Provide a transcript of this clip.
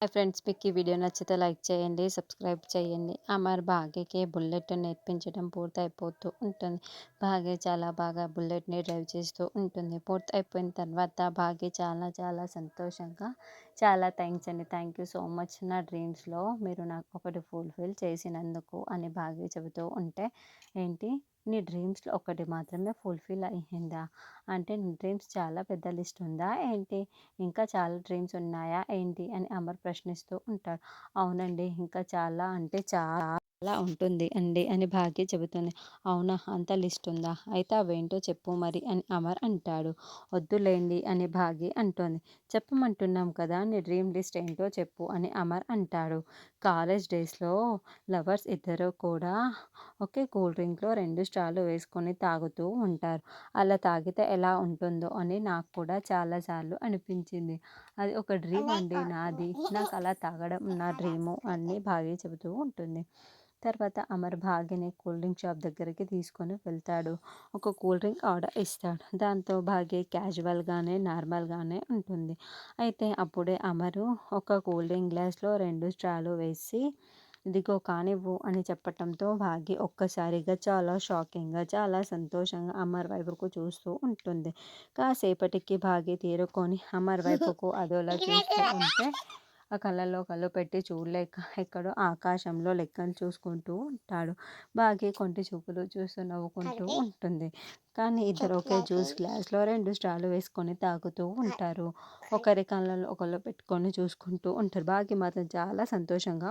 Hi friends, మీకు ఈ video నచ్చితే లైక్ చేయండి, సబ్స్క్రైబ్ చేయండి. అమర్ భాగ్యకి బుల్లెట్ నేర్పించడం పూర్తయిపోతూ ఉంటుంది. భాగ్య చాలా బాగా బుల్లెట్ని డ్రైవ్ చేస్తూ ఉంటుంది. పూర్తయిపోయిన తర్వాత భాగ్య చాలా చాలా సంతోషంగా చాలా థ్యాంక్స్ అండి, థ్యాంక్ యూ సో మచ్, నా డ్రీమ్స్లో మీరు నాకు ఒకటి ఫుల్ఫిల్ చేసినందుకు అని భాగ్య చెబుతూ ఉంటే, ఏంటి నీ డ్రీమ్స్లో ఒకటి మాత్రమే ఫుల్ఫిల్ అయ్యిందా? అంటే నీ డ్రీమ్స్ చాలా పెద్ద లిస్ట్ ఉందా ఏంటి? ఇంకా చాలా డ్రీమ్స్ ఉన్నాయా ఏంటి అని అమర్ ప్రశ్నిస్తూ ఉంటాడు. అవునండి, ఇంకా చాలా అంటే చాలా ఉంటుంది అండి అని భాగ్య చెబుతుంది. అవునా, అంత లిస్ట్ ఉందా? అయితే అవేంటో చెప్పు మరి అని అమర్ అంటాడు. వద్దులేండి అని భాగ్య అంటోంది. చెప్పమంటున్నాం కదా, నీ డ్రీమ్ లిస్ట్ ఏంటో చెప్పు అని అమర్ అంటాడు. కాలేజ్ డేస్లో లవర్స్ ఇద్దరు కూడా ఒకే కూల్ డ్రింక్లో 2 స్టార్లు వేసుకొని తాగుతూ ఉంటారు. అలా తాగితే ఎలా ఉంటుందో అని నాకు కూడా చాలాసార్లు అనిపించింది. అది ఒక డ్రీమ్ అండి నాది. నాకు అలా తాగడం నా డ్రీము అని భాగ్య చెబుతూ ఉంటుంది. తర్వాత అమర్ భాగ్యని కూల్ డ్రింక్ షాప్ దగ్గరికి తీసుకొని వెళ్తాడు. ఒక కూల్ డ్రింక్ ఆర్డర్ ఇస్తాడు. దాంతో భాగ్య క్యాజువల్గానే నార్మల్గానే ఉంటుంది. అయితే అప్పుడే అమరు ఒక కూల్ డ్రింక్ గ్లాస్లో 2 స్ట్రాలు వేసి ఇదిగో కానివ్వు అని చెప్పటంతో భాగ్య ఒక్కసారిగా చాలా షాకింగ్గా చాలా సంతోషంగా అమర్ వైపుకు చూస్తూ ఉంటుంది. కాసేపటికి భాగ్య తేరుకొని అమర్ వైపుకు అదోలా చూస్తూ ఉంటే ఆ కళ్ళల్లో కళ్ళు పెట్టి చూడలేక ఎక్కడో ఆకాశంలో లెక్కలు చూసుకుంటూ ఉంటాడు. భాగ్య కొంటి చూపులు చూస్తూ నవ్వుకుంటూ ఉంటుంది. కానీ ఇద్దరు ఒకే జ్యూస్ గ్లాస్లో 2 స్ట్రాలు వేసుకొని తాగుతూ ఉంటారు. ఒకరి కళ్ళల్లో ఒకళ్ళు పెట్టుకొని చూసుకుంటూ ఉంటారు. భాగ్య మాత్రం చాలా సంతోషంగా